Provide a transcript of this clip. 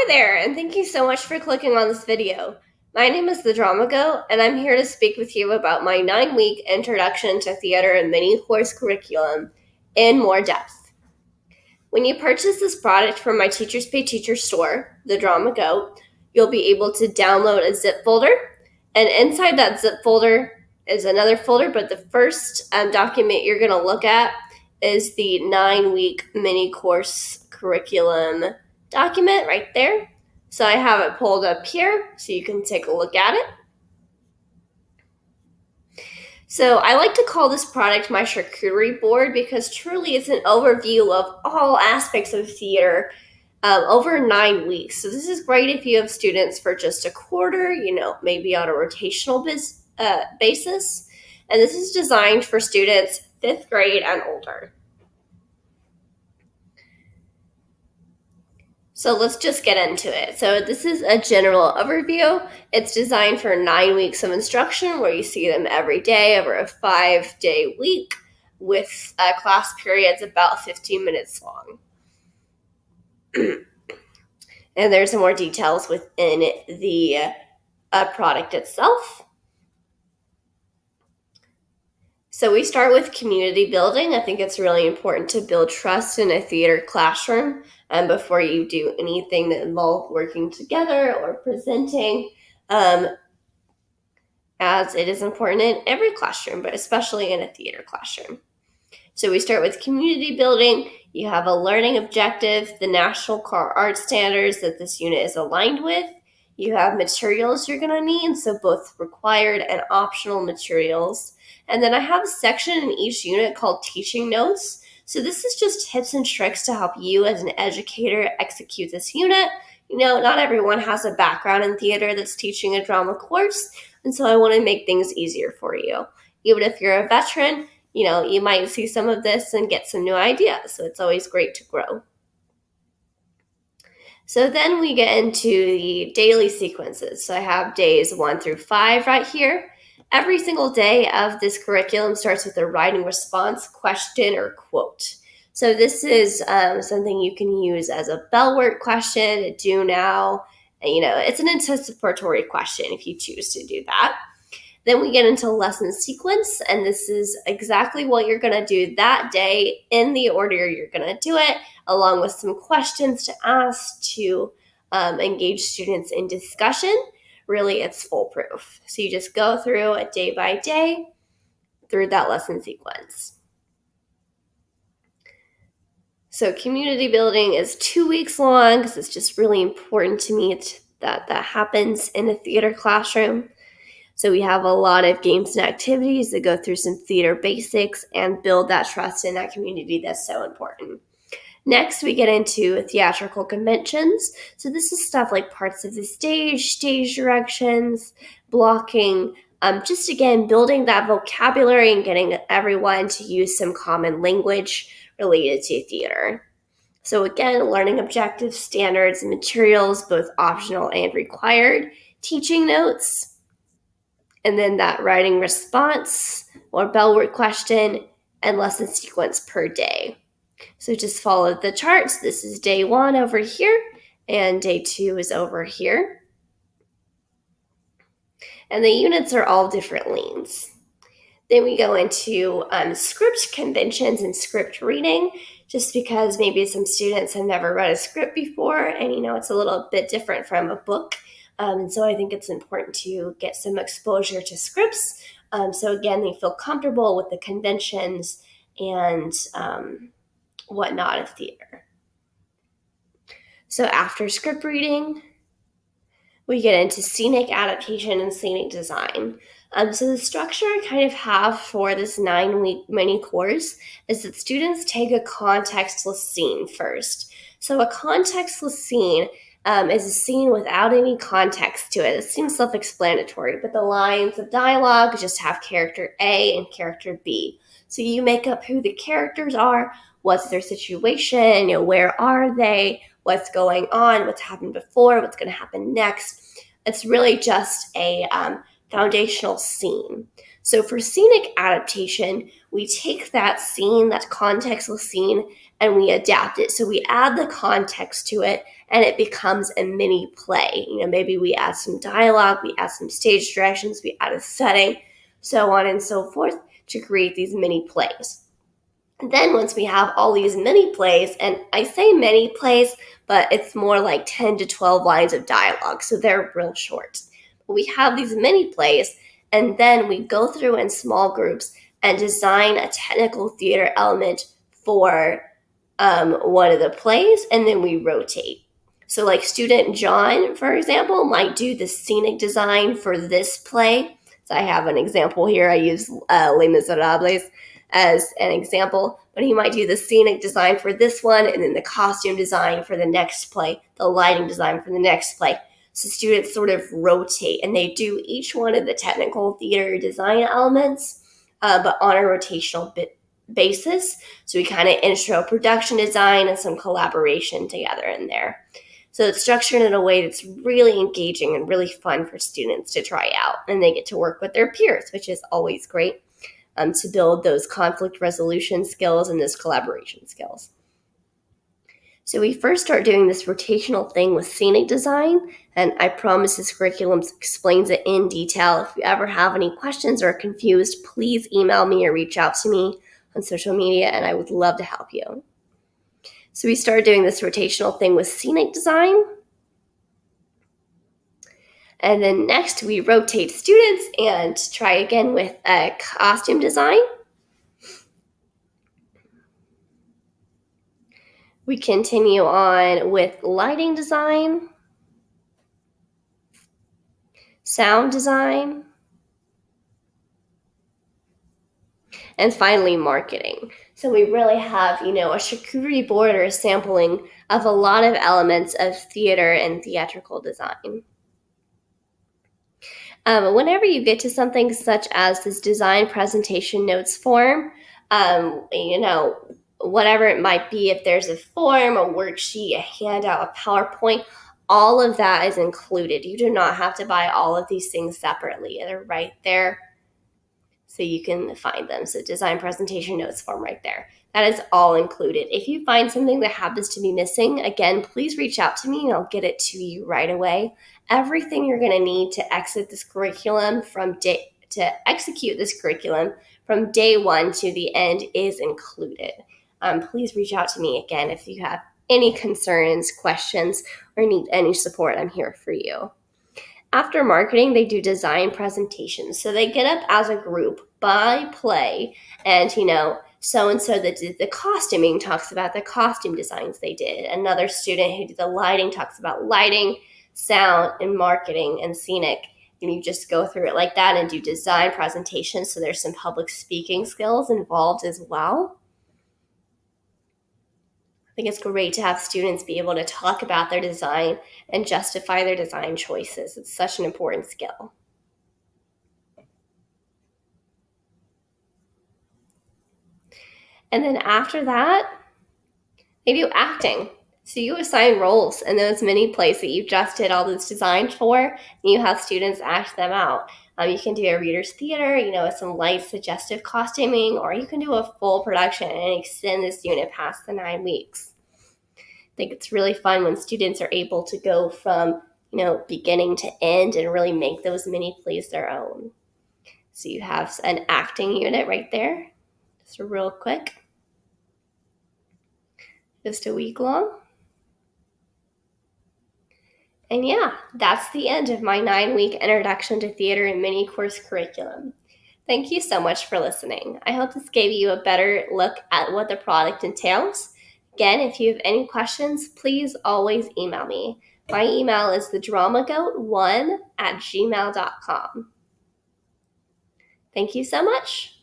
Hi there, and thank you so much for clicking on this video. My name is The Drama Goat, and I'm here to speak with you about my 9-week Introduction to Theater and Mini Course curriculum in more depth. When you purchase this product from my Teachers Pay Teacher store, The Drama Goat, you'll be able to download a zip folder, and inside that zip folder is another folder, but the first document you're going to look at is the 9-week mini course curriculum document right there. So I have it pulled up here so you can take a look at it. So I like to call this product my charcuterie board because truly it's an overview of all aspects of theater over 9 weeks. So this is great if you have students for just a quarter, maybe on a rotational basis. And this is designed for students 5th grade and older. So let's just get into it. So this is a general overview. It's designed for 9 weeks of instruction where you see them every day over a 5-day week with class periods about 15 minutes long. And there's some more details within the product itself. So we start with community building. I think it's really important to build trust in a theater classroom before you do anything that involves working together or presenting, as it is important in every classroom, but especially in a theater classroom. So we start with community building. You have a learning objective, the national core art standards that this unit is aligned with. You have materials you're going to need, so both required and optional materials. And then I have a section in each unit called teaching notes. So this is just tips and tricks to help you as an educator execute this unit. Not everyone has a background in theater that's teaching a drama course, and so I want to make things easier for you. Even if you're a veteran, you might see some of this and get some new ideas, so it's always great to grow. So then we get into the daily sequences. So I have days 1 through 5 right here. Every single day of this curriculum starts with a writing response, question, or quote. So this is something you can use as a bell word question, a do now. It's an anticipatory question if you choose to do that. Then we get into lesson sequence, and this is exactly what you're going to do that day in the order you're going to do it, along with some questions to ask to engage students in discussion. Really, it's foolproof. So you just go through it day by day through that lesson sequence. So community building is 2 weeks long because it's just really important to me that happens in a theater classroom. So we have a lot of games and activities that go through some theater basics and build that trust in that community that's so important. Next, we get into theatrical conventions. So this is stuff like parts of the stage directions, blocking, just again, building that vocabulary and getting everyone to use some common language related to theater. So again, learning objectives, standards, and materials, both optional and required, teaching notes, and then that writing response or bell word question and lesson sequence per day. So just follow the charts. This is day 1 over here, and day 2 is over here. And the units are all different lanes. Then we go into script conventions and script reading, just because maybe some students have never read a script before, and it's a little bit different from a book. And so I think it's important to get some exposure to scripts. So again, they feel comfortable with the conventions and whatnot of theater. So after script reading, we get into scenic adaptation and scenic design. So the structure I kind of have for this 9-week mini course is that students take a contextless scene first. So a contextless scene is a scene without any context to it. It seems self-explanatory, but the lines of dialogue just have character A and character B. So you make up who the characters are, what's their situation, where are they, what's going on, what's happened before, what's going to happen next. It's really just a foundational scene. So for scenic adaptation, we take that scene, that contextual scene, and we adapt it. So we add the context to it and it becomes a mini play. Maybe we add some dialogue, we add some stage directions, we add a setting, so on and so forth to create these mini plays. And then once we have all these mini plays, and I say mini plays, but it's more like 10 to 12 lines of dialogue, so they're real short. But we have these mini plays, and then we go through in small groups and design a technical theater element for one of the plays, and then we rotate. So like student John, for example, might do the scenic design for this play. So I have an example here. I use Les Miserables as an example, but he might do the scenic design for this one, and then the costume design for the next play, the lighting design for the next play. So students sort of rotate, and they do each one of the technical theater design elements, but on a rotational basis. So we kind of intro production design and some collaboration together in there. So it's structured in a way that's really engaging and really fun for students to try out, and they get to work with their peers, which is always great to build those conflict resolution skills and those collaboration skills. So we first start doing this rotational thing with scenic design, and I promise this curriculum explains it in detail. If you ever have any questions or are confused, please email me or reach out to me on social media, and I would love to help you. So we started doing this rotational thing with scenic design. And then next we rotate students and try again with a costume design. We continue on with lighting design, sound design, and finally marketing. So we really have, a charcuterie board or a sampling of a lot of elements of theater and theatrical design. Whenever you get to something such as this design presentation notes form, whatever it might be, if there's a form, a worksheet, a handout, a PowerPoint, all of that is included. You do not have to buy all of these things separately. They're right there so you can find them. So design presentation notes form right there. That is all included. If you find something that happens to be missing, again, please reach out to me and I'll get it to you right away. Everything you're going to need to execute this curriculum from day one to the end is included. Please reach out to me again if you have any concerns, questions, or need any support. I'm here for you. After marketing, they do design presentations. So they get up as a group by play, and so-and-so that did the costuming talks about the costume designs they did. Another student who did the lighting talks about lighting, sound, and marketing and scenic. And you just go through it like that and do design presentations. So there's some public speaking skills involved as well. I think it's great to have students be able to talk about their design and justify their design choices. It's such an important skill. And then after that, they do acting. So you assign roles in those mini plays that you just did all those designs for, and you have students act them out. You can do a reader's theater, with some light suggestive costuming, or you can do a full production and extend this unit past the 9 weeks. I think it's really fun when students are able to go from, beginning to end and really make those mini plays their own. So you have an acting unit right there, just real quick, just a week long. And yeah, that's the end of my 9-week Introduction to Theater and mini course curriculum. Thank you so much for listening. I hope this gave you a better look at what the product entails. Again, if you have any questions, please always email me. My email is thedramagoat1@gmail.com. Thank you so much.